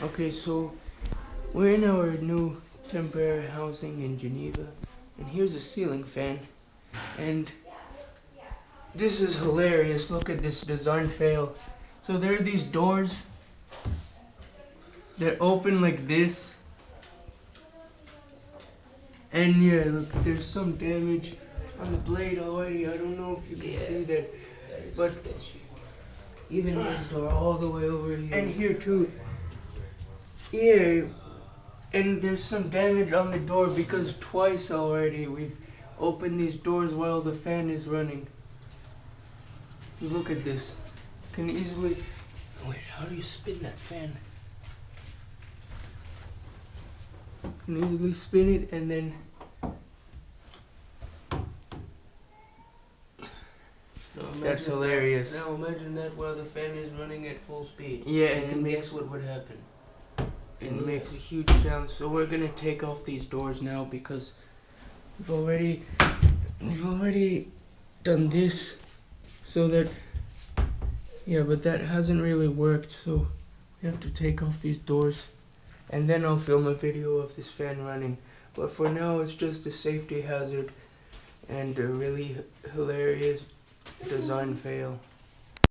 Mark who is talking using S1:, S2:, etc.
S1: Okay, so we're in our new temporary housing in Geneva, and here's a ceiling fan, and this is hilarious. Look at this design fail. So there are these doors that open like this, and yeah, look, there's some damage on the blade already. I don't know if you can see that, but
S2: Even this door all the way over here.
S1: and here too. Yeah, and there's some damage on the door because twice already we've opened these doors while the fan is running. Look at this. Can easily. Wait, how do you spin that fan? Can easily spin it and then. That's hilarious.
S2: Now imagine that while the fan is running at full speed.
S1: Yeah,
S2: And
S1: and
S2: then
S1: it
S2: guess what would happen?
S1: makes a huge sound. So we're gonna take off these doors now because we've already done this, so that but that hasn't really worked. So we have to take off these doors, and then I'll film a video of this fan running. But for now, it's just a safety hazard and a really hilarious design fail.